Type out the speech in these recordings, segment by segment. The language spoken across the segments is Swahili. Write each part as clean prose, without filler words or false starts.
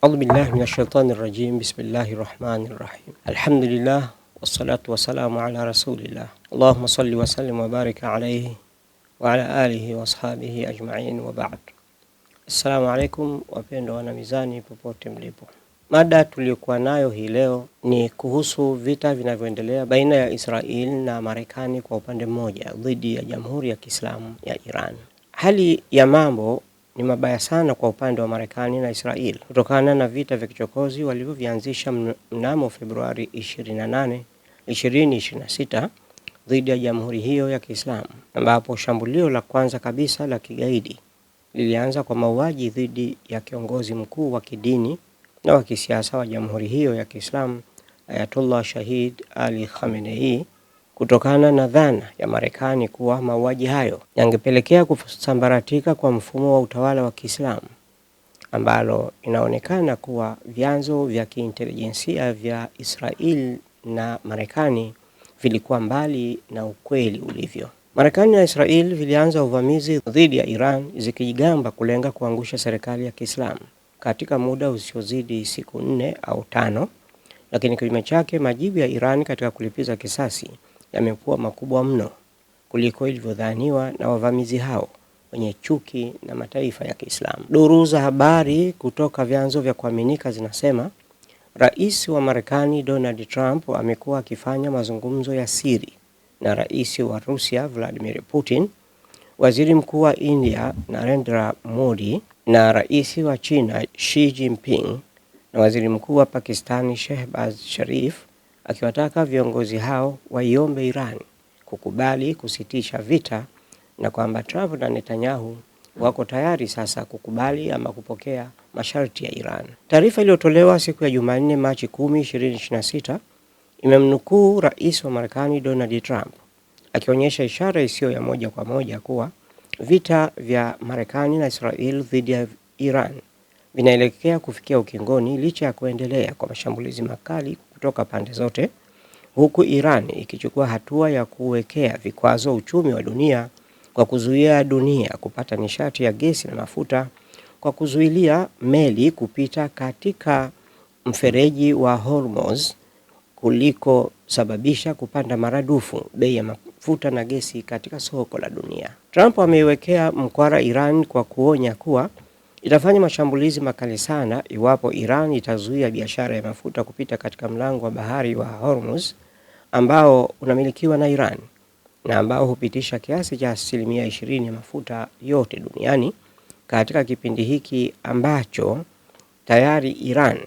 أعوذ بالله من الشيطان الرجيم. بسم الله الرحمن الرحيم. الحمد لله والصلاة والسلام على رسول الله. اللهم صل وسلم وبارك عليه وعلى آله وأصحابه أجمعين وبعد. Assalamu alaikum wapendwa wana Mizani popote mlipo. Mada tuliyokuwa nayo hii leo ni kuhusu vita vinavyoendelea baina ya Israel na Marekani kwa upande mmoja dhidi ya Jamhuri ya Kiislamu ya Iran. Hali ya mambo ni mabaya sana kwa upande wa Marekani na Israel kutokana na vita vya kichokozi walivyovianzisha mnamo Februari 28, 2026 dhidi ya Jamhuri hiyo ya Kiislamu, ambapo shambulio la kwanza kabisa la kigaidi lilianza kwa mauaji dhidi ya kiongozi mkuu wa kidini na wa kisiasa wa Jamhuri hiyo ya Kiislamu, Ayatollah Shahid Ali Khamenei, kutokana na dhana ya Marekani kuwa mauaji hayo yangepelekea kusambaratika kwa mfumo wa utawala wa Kiislamu, ambalo inaonekana kuwa vyanzo vya kiintelijensia vya Israel na Marekani vilikuwa mbali na ukweli ulivyo. Marekani na Israel vilianza uvamizi dhidi ya Iran zikijigamba kulenga kuangusha serikali ya Kiislamu katika muda usiozidi siku 4 au 5, lakini kinyume chake majibu ya Iran katika kulipiza kisasi yamekuwa makubwa mno kuliko ilivyodhaniwa na wavamizi hao wenye chuki na mataifa ya Kiislamu. Duru za habari kutoka vyanzo vya kuaminika zinasema Rais wa Marekani Donald Trump amekuwa akifanya mazungumzo ya siri na Rais wa Russia Vladimir Putin, Waziri Mkuu wa India Narendra Modi, na Rais wa China Xi Jinping na Waziri Mkuu wa Pakistani Shehbaz Sharif, akiwataka viongozi hao waiombe Iran kukubali kusitisha vita na kwamba Trump na Netanyahu wako tayari sasa kukubali ama kupokea masharti ya Iran. Taarifa iliyotolewa siku ya Jumanne Machi 10, 2026 imemnukuu Rais wa Marekani Donald Trump akionyesha ishara isiyo ya moja kwa moja kuwa vita vya Marekani na Israel dhidi ya Iran vinaelekea kufikia ukingoni licha ya kuendelea kwa mashambulizi makali kutoka pande zote, huku Iran ikichukua hatua ya kuwekea vikwazo uchumi wa dunia kwa kuzuia dunia kupata nishati ya gesi na mafuta, kwa kuzuilia meli kupita katika mfereji wa Hormuz, kuliko sababisha kupanda maradufu bei ya mafuta na gesi katika soko la dunia. Trump ameiwekea mkwara Iran kwa kuonya kuwa itafanya mashambulizi makali sana iwapo Iran itazuia biashara ya mafuta kupita katika mlango wa bahari wa Hormuz ambao unamilikiwa na Iran na ambao hupitisha kiasi cha 20% ya mafuta yote duniani, katika kipindi hiki ambacho tayari Iran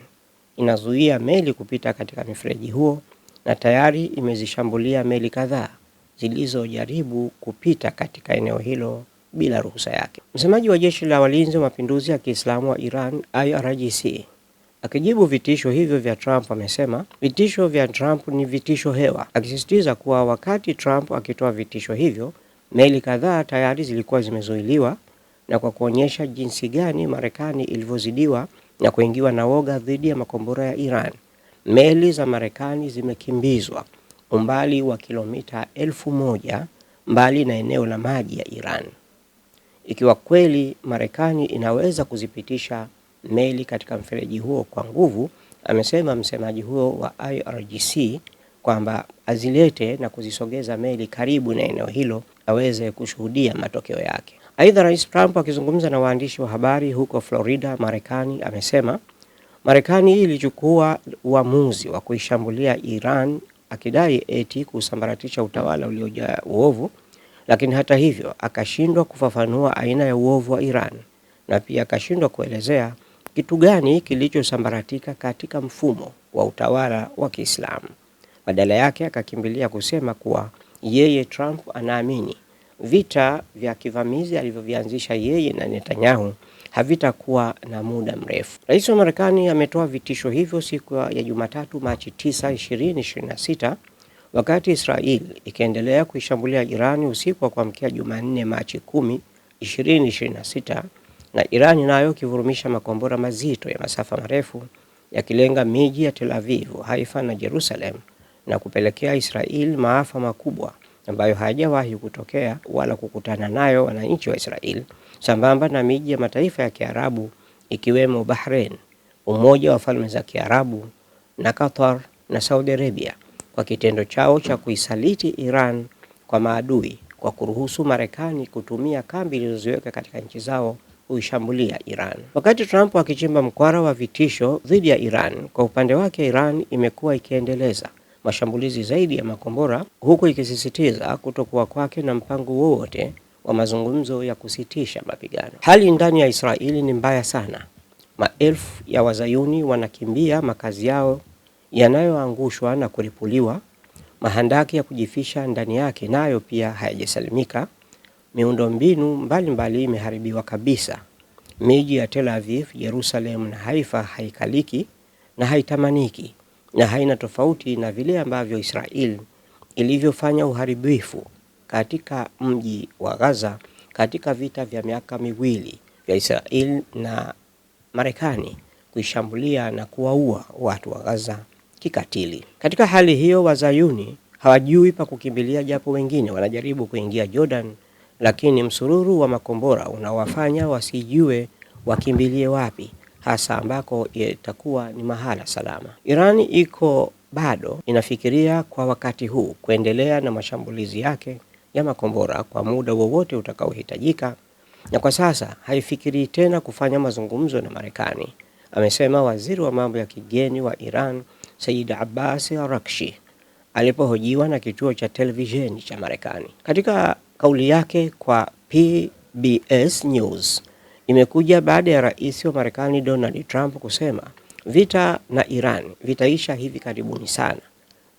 inazuia meli kupita katika mifereji huo na tayari imezishambulia meli kadhaa zilizojaribu kupita katika eneo hilo bila ruhusa yake. Msemaji wa Jeshi la Walinzi wa Mapinduzi ya Kiislamu wa Iran IRGC, akijibu vitisho hivyo vya Trump, amesema vitisho vya Trump ni vitisho hewa, akisisitiza kuwa wakati Trump akitoa vitisho hivyo meli kadhaa tayari zilikuwa zimezuiliwa, na kwa kuonyesha jinsi gani Marekani ilivyozidiwa na kuingiwa na woga dhidi ya makombora ya Iran, meli za Marekani zimekimbizwa umbali wa kilomita 1000 mbali na eneo la maji ya Iran. Ikiwa kweli Marekani inaweza kuzipitisha meli katika mfereji huo kwa nguvu, amesema msemaji huo wa IRGC kwamba azilete na kuzisogeza meli karibu na eneo hilo aweze kushuhudia matokeo yake. Aidha, Rais Trump akizungumza na waandishi wa habari huko Florida, Marekani, amesema Marekani ilichukua uamuzi wa kuishambulia Iran akidai eti kusambaratisha utawala uliojaa uovu, lakini hata hivyo akashindwa kufafanua aina ya uovu wa Iran na pia akashindwa kuelezea kitu gani kilichosambaratika katika mfumo wa utawala wa Kiislamu. Badala yake akakimbilia kusema kuwa yeye Trump anaamini vita vya kivamizi alivyovianzisha yeye na Netanyahu havitakuwa na muda mrefu. Rais wa Marekani ametoa vitisho hivyo siku ya Jumatatu Machi 9, 2026 wakati Israel ikiendelea kuishambulia Iran usiku wa kuamkia Jumanne Machi 10, 2026, na Iran nayo kivurumisha makombora mazito ya masafa marefu yakilenga miji ya Tel Aviv, Haifa na Jerusalem na kupelekea Israel maafa makubwa ambayo hayajawahi kutokea wala kukutana nayo wananchi wa Israeli, sambamba na miji ya mataifa ya Kiarabu ikiwemo Bahrain, Umoja wa Falme za Kiarabu na Qatar na Saudi Arabia, kwa kitendo chao cha kuisaliti Iran kwa maadui kwa kuruhusu Marekani kutumia kambi ilizoziweka katika nchi zao kuishambulia Iran. Wakati Trump akichimba mkwara wa vitisho dhidi ya Iran, kwa upande wake Iran imekuwa ikiendeleza mashambulizi zaidi ya makombora, huku ikisisitiza kutokuwa kwake na mpango wowote wa mazungumzo ya kusitisha mapigano. Hali ndani ya Israeli ni mbaya sana. Maelfu ya Wazayuni wanakimbia makazi yao yanayoangushwa na kuripuliwa. Mahandaki ya kujifisha ndani yake nayo pia hayajasalimika. Miundombinu mbalimbali imeharibiwa kabisa. Miji ya Tel Aviv, Yerusalemu na Haifa haikaliki na haitamaniki, na haina tofauti na vile ambavyo Israel ilivyofanya uharibifu katika mji wa Gaza katika vita vya miaka miwili vya Israel na Marekani kuishambulia na kuwaua watu wa Gaza kikatili. Katika hali hiyo, Wazayuni hawajui pa kukimbilia, japo wengine wanajaribu kuingia Jordan, lakini msururu wa makombora unawafanya wasijue wakimbilie wapi hasa ambako itakuwa ni mahala salama. Irani iko bado inafikiria kwa wakati huu kuendelea na mashambulizi yake ya makombora kwa muda wowote utakaohitajika, na kwa sasa haifikiri tena kufanya mazungumzo na Marekani, amesema waziri wa mambo ya kigeni wa Iran Said Abbas Araghchi alipohojiwa na kituo cha televisheni cha Marekani. Katika kauli yake kwa PBS News, imekuja baada ya rais wa Marekani Donald Trump kusema vita na Iran vitaisha hivi karibuni sana,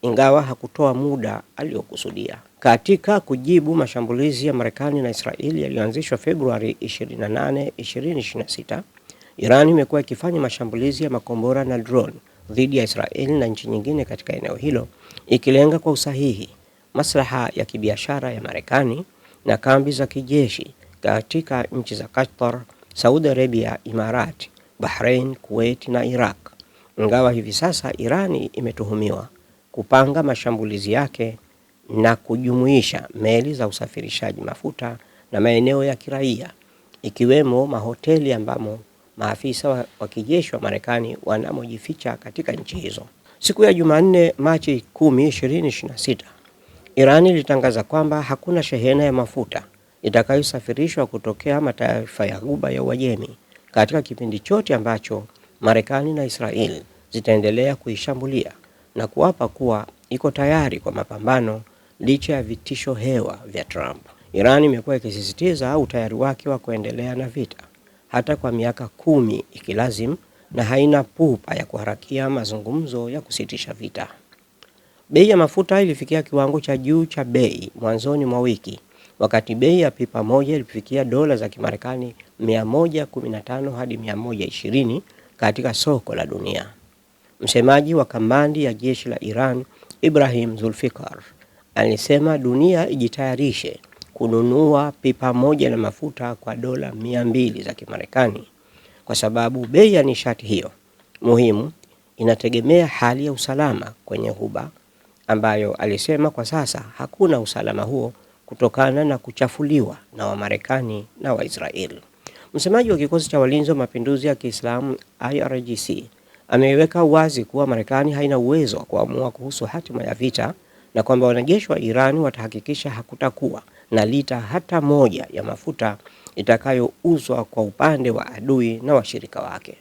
ingawa hakutoa muda aliokusudia. Katika kujibu mashambulizi ya Marekani na Israeli yaliyoanzishwa Februari 28, 2026, Iran imekuwa ikifanya mashambulizi ya makombora na drone dhidi ya Israeli na nchi nyingine katika eneo hilo, ikilenga kwa usahihi maslaha ya kibiashara ya Marekani na kambi za kijeshi katika nchi za Qatar, Saudi Arabia, Imarati, Bahrain, Kuwait na Iraq. Ingawa hivi sasa Irani imetuhumiwa kupanga mashambulizi yake na kujumuisha meli za usafirishaji mafuta na maeneo ya kiraia, ikiwemo mahoteli ambamo maafisa wa kijeshi wa Marekani wanamojificha katika nchi hizo. Siku ya Jumanne, Machi 10, 2026, Irani ilitangaza kwamba hakuna shehena ya mafuta itakayosafirishwa kutokea mataifa ya Ghuba ya Uajemi katika kipindi chote ambacho Marekani na Israeli zitaendelea kuishambulia, na kuapa kuwa iko tayari kwa mapambano licha ya vitisho hewa vya Trump. Irani imekuwa ikisisitiza utayari wake wa kuendelea na vita hata kwa miaka 10 ikilazim, na haina pupa ya kuharakia mazungumzo ya kusitisha vita. Bei ya mafuta ilifikia kiwango cha juu cha bei mwanzoni mwa wiki, wakati bei ya pipa moja ilifikia dola za Kimarekani 115 hadi 120 katika soko la dunia. Msemaji wa kamandi ya jeshi la Iran, Ibrahim Zulfikar, alisema dunia ijitayarishe kununua pipa moja la mafuta kwa dola 200 za Kimarekani, kwa sababu bei ya nishati hiyo muhimu inategemea hali ya usalama kwenye Ghuba, ambayo alisema kwa sasa hakuna usalama huo kutokana na kuchafuliwa na Wamarekani na Waisraeli. Msemaji wa kikosi cha walinzi wa mapinduzi ya Kiislamu IRGC ameiweka wazi kuwa Marekani haina uwezo wa kuamua kuhusu hatima ya vita, na kwamba wanajeshi wa Iran watahakikisha hakutakuwa na lita hata moja ya mafuta itakayouzwa kwa upande wa adui na washirika wake.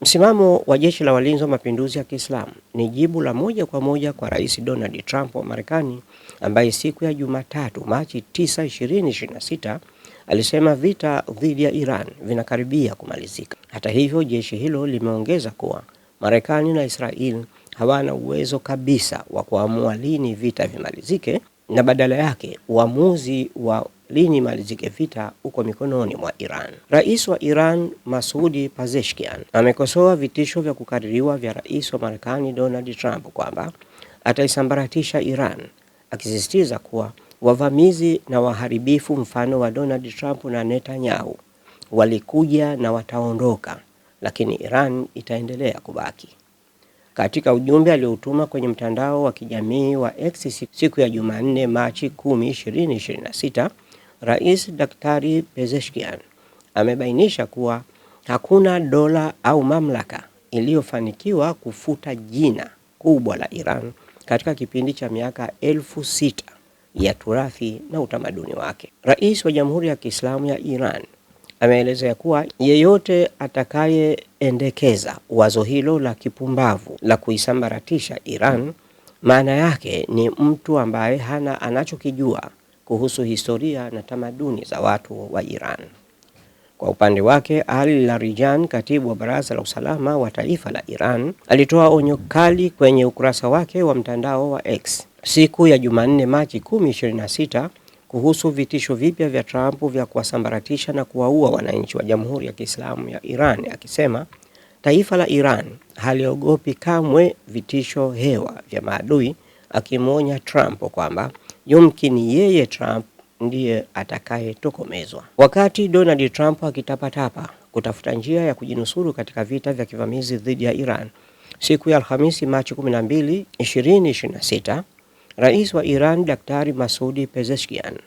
Msimamo wa jeshi la walinzi wa mapinduzi ya Kiislamu ni jibu la moja kwa moja kwa Rais Donald Trump wa Marekani, ambaye siku ya Jumatatu, Machi 9, 2026, alisema vita dhidi ya Iran vinakaribia kumalizika. Hata hivyo, jeshi hilo limeongeza kuwa Marekani na Israel hawana uwezo kabisa wa kuamua lini vita vimalizike, na badala yake uamuzi wa lini malizike vita uko mikononi mwa Iran. Rais wa Iran Masoud Pezeshkian amekosoa vitisho vya kukaririwa vya Rais wa Marekani Donald Trump kwamba ataisambaratisha Iran, akisisitiza kuwa wavamizi na waharibifu mfano wa Donald Trump na Netanyahu walikuja na wataondoka, lakini Iran itaendelea kubaki. Katika ujumbe aliotuma kwenye mtandao wa kijamii wa X siku ya Jumanne Machi 10, 2026, Rais Daktari Pezeshkian amebainisha kuwa hakuna dola au mamlaka iliyofanikiwa kufuta jina kubwa la Iran katika kipindi cha miaka 6,000 ya turathi na utamaduni wake. Rais wa Jamhuri ya Kiislamu ya Iran ameeleza kuwa yeyote atakayeendekeza wazo hilo la kipumbavu la kuisambaratisha Iran, maana yake ni mtu ambaye hana anachokijua kuhusu historia na tamaduni za watu wa Iran. Kwa upande wake, Ali Larijani, katibu wa Baraza la Usalama wa Taifa la Iran, alitoa onyo kali kwenye ukurasa wake wa mtandao wa X siku ya Jumanne Machi 10, 2026 kuhusu vitisho vipya vya Trump vya kuwasambaratisha na kuwaua wananchi wa Jamhuri ya Kiislamu ya Iran, akisema taifa la Iran haliogopi kamwe vitisho hewa vya maadui, akimwonya Trump kwamba yumkini yeye Trump ndiye atakayetokomezwa. Wakati Donald Trump akitapatapa kutafuta njia ya kujinusuru katika vita vya kivamizi dhidi ya Iran, siku ya Alhamisi Machi 12, 2026, Rais wa Iran Daktari Masoud Pezeshkian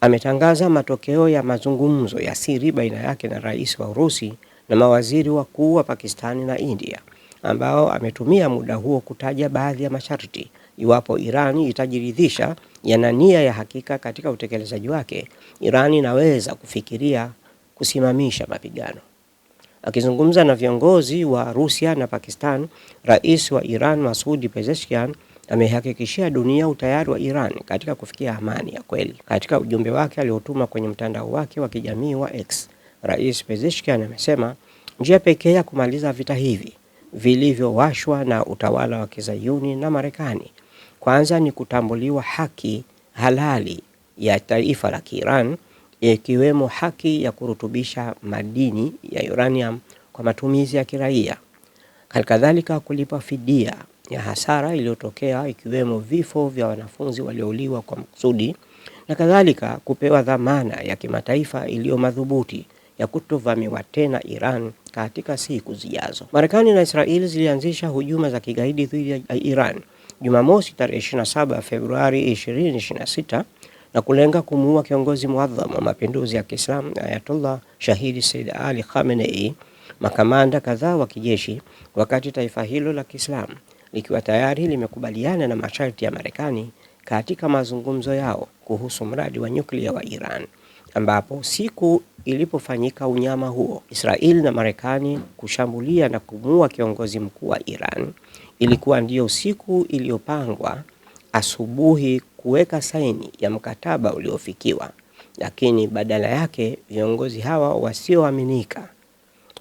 ametangaza matokeo ya mazungumzo ya siri baina yake na Rais wa Urusi na mawaziri wakuu wa Pakistani na India, ambao ametumia muda huo kutaja baadhi ya masharti iwapo Iran itajiridhisha yana nia ya hakika katika utekelezaji wake. Iran inaweza kufikiria kusimamisha mapigano. Akizungumza na viongozi wa Rusia na Pakistan, Rais wa Iran Masoud Pezeshkian amehakikishia dunia utayari wa Iran katika kufikia amani ya kweli. Katika ujumbe wake aliotuma kwenye mtandao wake wa kijamii wa X, Rais Pezeshkian amesema njia pekee ya kumaliza vita hivi vilivyowashwa na utawala wa Kizayuni na Marekani kwanza ni kutambuliwa haki halali ya taifa la Iran, ikiwemo haki ya kurutubisha madini ya uranium kwa matumizi ya kiraia. Halikadhalika kulipa fidia ya hasara iliyotokea, ikiwemo vifo vya wanafunzi waliouliwa kwa makusudi, na kadhalika kupewa dhamana ya kimataifa iliyo madhubuti ya kutovamiwa tena Iran katika siku zijazo. Marekani na Israeli zilianzisha hujuma za kigaidi dhidi ya Iran Jumamosi tarehe 27 Februari 2026 na kulenga kumuua kiongozi muadhamu wa mapinduzi ya Kiislamu Ayatollah Shahidi Said Ali Khamenei, makamanda kadhaa wa kijeshi, wakati taifa hilo la Kiislamu likiwa tayari limekubaliana na masharti ya Marekani katika mazungumzo yao kuhusu mradi wa nyuklia wa Iran, ambapo siku ilipofanyika unyama huo, Israeli na Marekani kushambulia na kumuua kiongozi mkuu wa Iran, ilikuwa ndiyo siku iliyopangwa asubuhi kuweka saini ya mkataba uliofikiwa, lakini badala yake viongozi hawa wasioaminika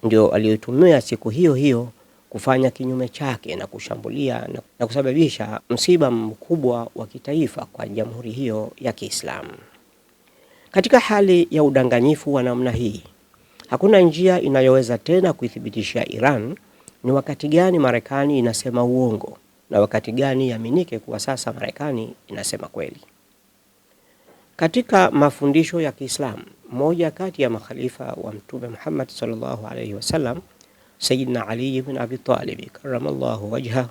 ndio waliotumia siku hiyo hiyo kufanya kinyume chake na kushambulia na kusababisha msiba mkubwa wa kitaifa kwa jamhuri hiyo ya Kiislamu. Katika hali ya udanganyifu wa namna hii, hakuna njia inayoweza tena kuithibitishia Iran ni wakati gani Marekani inasema uongo na wakati gani iaminike kuwa sasa Marekani inasema kweli. Katika mafundisho ya Kiislamu, mmoja kati ya makhalifa wa Mtume Muhammad sallallahu alaihi wasallam, Sayyidina Ali ibn Abi Talib karramallahu wajha,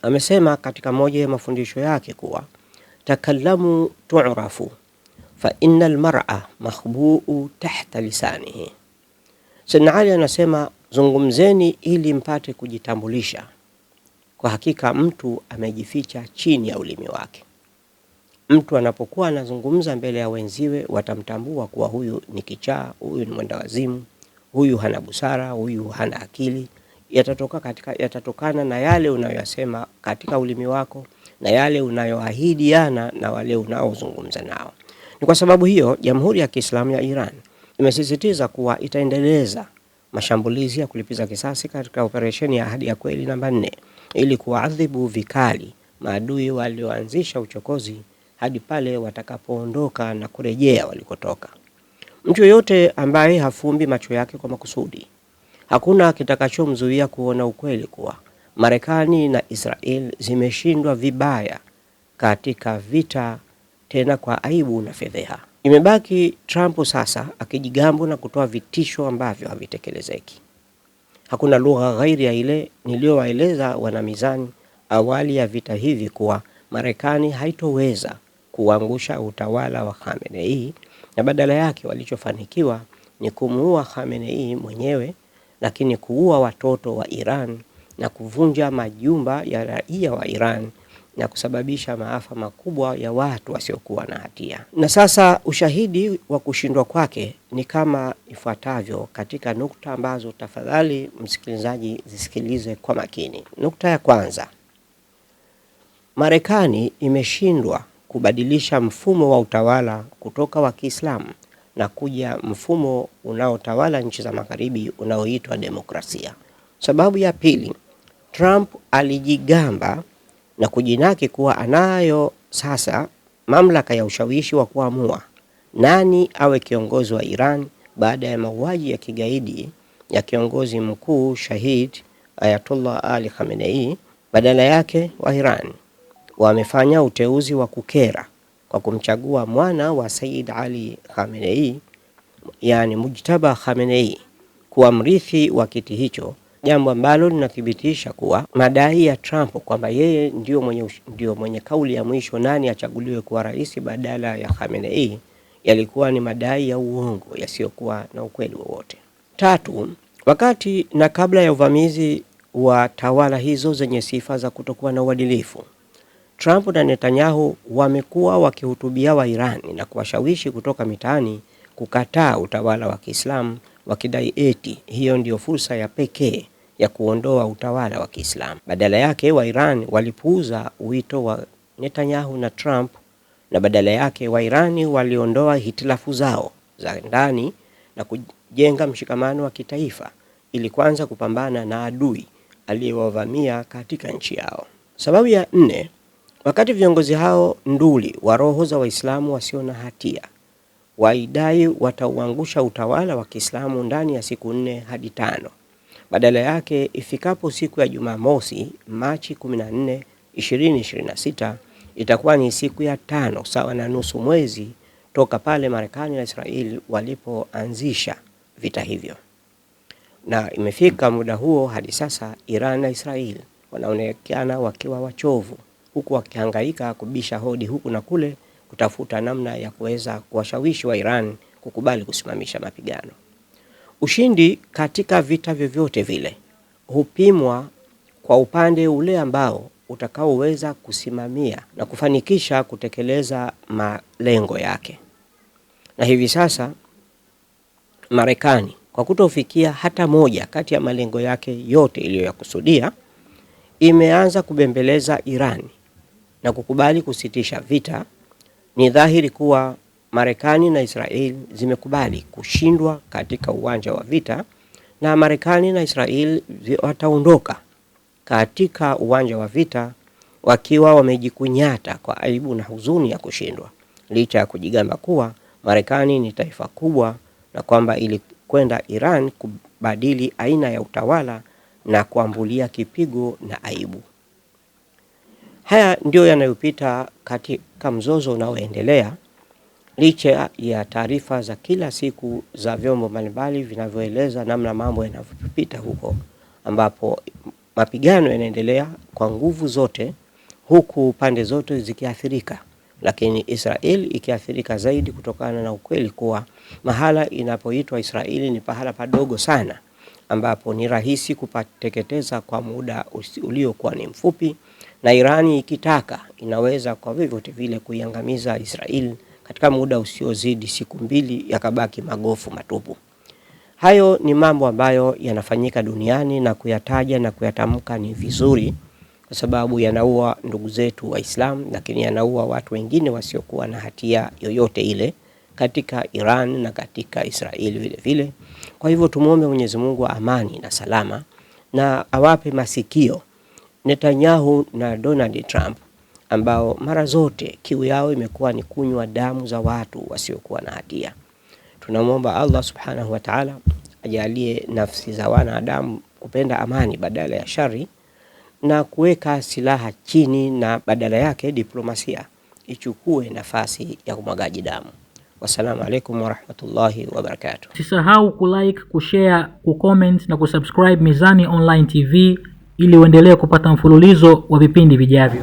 amesema katika moja ya mafundisho yake kuwa takallamu tu'rafu fa innal mar'a makhbu'u tahta lisanihi. Sayyidina Ali anasema zungumzeni ili mpate kujitambulisha, kwa hakika mtu amejificha chini ya ulimi wake. Mtu anapokuwa anazungumza mbele ya wenziwe watamtambua kuwa huyu ni kichaa, huyu ni mwenda wazimu, huyu hana busara, huyu hana akili. Yatatokana na yale unayoyasema katika ulimi wako na yale unayoahidiana na wale unaozungumza nao. Ni kwa sababu hiyo Jamhuri ya Kiislamu ya Iran imesisitiza kuwa itaendeleza mashambulizi ya kulipiza kisasi katika operesheni ya Ahadi ya Kweli namba 4 ili kuadhibu vikali maadui walioanzisha uchokozi hadi pale watakapoondoka na kurejea walikotoka. Mtu yote ambaye hafumbi macho yake kwa makusudi, hakuna kitakachomzuia kuona ukweli kuwa Marekani na Israel zimeshindwa vibaya katika vita, tena kwa aibu na fedheha. Imebaki Trump sasa akijigambo na kutoa vitisho ambavyo havitekelezeki. Hakuna lugha ghairi ya ile niliyowaeleza wanamizani awali ya vita hivi kuwa Marekani haitoweza kuangusha utawala wa Khamenei, na badala yake walichofanikiwa ni kumuua Khamenei mwenyewe, lakini kuua watoto wa Iran na kuvunja majumba ya raia wa Iran na kusababisha maafa makubwa ya watu wasiokuwa na hatia. Na sasa ushahidi wa kushindwa kwake ni kama ifuatavyo katika nukta ambazo tafadhali msikilizaji zisikilize kwa makini. Nukta ya kwanza, Marekani imeshindwa kubadilisha mfumo wa utawala kutoka wa Kiislamu na kuja mfumo unaotawala nchi za magharibi unaoitwa demokrasia. Sababu ya pili, Trump alijigamba na kujinaki kuwa anayo sasa mamlaka ya ushawishi wa kuamua nani awe kiongozi wa Iran baada ya mauaji ya kigaidi ya kiongozi mkuu shahid Ayatollah Ali Khamenei. Badala yake wa Iran wamefanya uteuzi wa kukera kwa kumchagua mwana wa Sayyid Ali Khamenei, yani Mujtaba Khamenei, kuwa mrithi wa kiti hicho, jambo ambalo linathibitisha kuwa madai ya Trump kwamba yeye ndio mwenye kauli ya mwisho nani achaguliwe kuwa rais badala ya Khamenei yalikuwa ni madai ya uongo yasiyokuwa na ukweli wowote. Tatu, wakati na kabla ya uvamizi wa tawala hizo zenye sifa za kutokuwa na uadilifu, Trump na Netanyahu wamekuwa wakihutubia wa Irani na kuwashawishi kutoka mitaani kukataa utawala wa Kiislamu, wakidai eti hiyo ndio fursa ya pekee ya kuondoa utawala wa Kiislamu. Badala yake wa Iran walipuuza wito wa Netanyahu na Trump, na badala yake wa Irani waliondoa hitilafu zao za ndani na kujenga mshikamano wa kitaifa ili kwanza kupambana na adui aliyewavamia katika nchi yao. Sababu ya nne, wakati viongozi hao nduli wa roho za Waislamu wasio na hatia waidai watauangusha utawala wa Kiislamu ndani ya siku 4 hadi 5, badala yake ifikapo siku ya Jumamosi Machi 14, 2026 itakuwa ni siku ya 5 sawa na nusu mwezi toka pale Marekani na Israeli walipoanzisha vita hivyo. Na imefika muda huo hadi sasa Iran na Israeli wanaonekana wakiwa wachovu, huku wakihangaika kubisha hodi huku na kule kutafuta namna ya kuweza kuwashawishi wa Iran kukubali kusimamisha mapigano. Ushindi katika vita vyovyote vile hupimwa kwa upande ule ambao utakaoweza kusimamia na kufanikisha kutekeleza malengo yake. Na hivi sasa Marekani, kwa kutofikia hata moja kati ya malengo yake yote iliyoyakusudia, imeanza kubembeleza Iran na kukubali kusitisha vita. Ni dhahiri kuwa Marekani na Israeli zimekubali kushindwa katika uwanja wa vita, na Marekani na Israeli wataondoka katika uwanja wa vita wakiwa wamejikunyata kwa aibu na huzuni ya kushindwa, licha ya kujigamba kuwa Marekani ni taifa kubwa na kwamba ilikwenda Iran kubadili aina ya utawala na kuambulia kipigo na aibu. Haya ndio yanayopita katika mzozo unaoendelea, licha ya taarifa za kila siku za vyombo mbalimbali vinavyoeleza namna mambo yanavyopita huko, ambapo mapigano yanaendelea kwa nguvu zote huku pande zote zikiathirika, lakini Israeli ikiathirika zaidi kutokana na ukweli kuwa mahala inapoitwa Israeli ni pahala padogo sana ambapo ni rahisi kupateketeza kwa muda uliokuwa ni mfupi, na Irani ikitaka inaweza kwa vyovyote vile kuiangamiza Israeli katika muda usiozidi siku 2 yakabaki magofu matupu. Hayo ni mambo ambayo yanafanyika duniani, na kuyataja na kuyatamka ni vizuri kwa sababu yanaua ndugu zetu Waislamu, lakini yanaua watu wengine wasiokuwa na hatia yoyote ile katika Iran na katika Israeli vile vile. Kwa hivyo tumuombe Mwenyezi Mungu amani na salama, na awape masikio Netanyahu na Donald Trump ambao mara zote kiu yao imekuwa ni kunywa damu za watu wasiokuwa na hatia. Tunamwomba Allah Subhanahu wa Ta'ala ajalie nafsi za wanadamu kupenda amani badala ya shari, na kuweka silaha chini, na badala yake diplomasia ichukue nafasi ya kumwagaji damu. Wassalamu alaikum warahmatullahi wabarakatuh. Usisahau kulike, kushare, kucomment na kusubscribe Mizani Online TV ili uendelee kupata mfululizo wa vipindi vijavyo.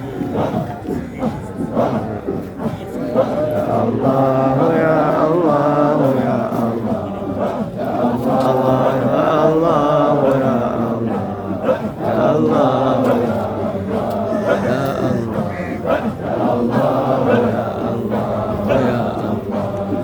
Allah ya Allah ya Allah, Allah ya Allah.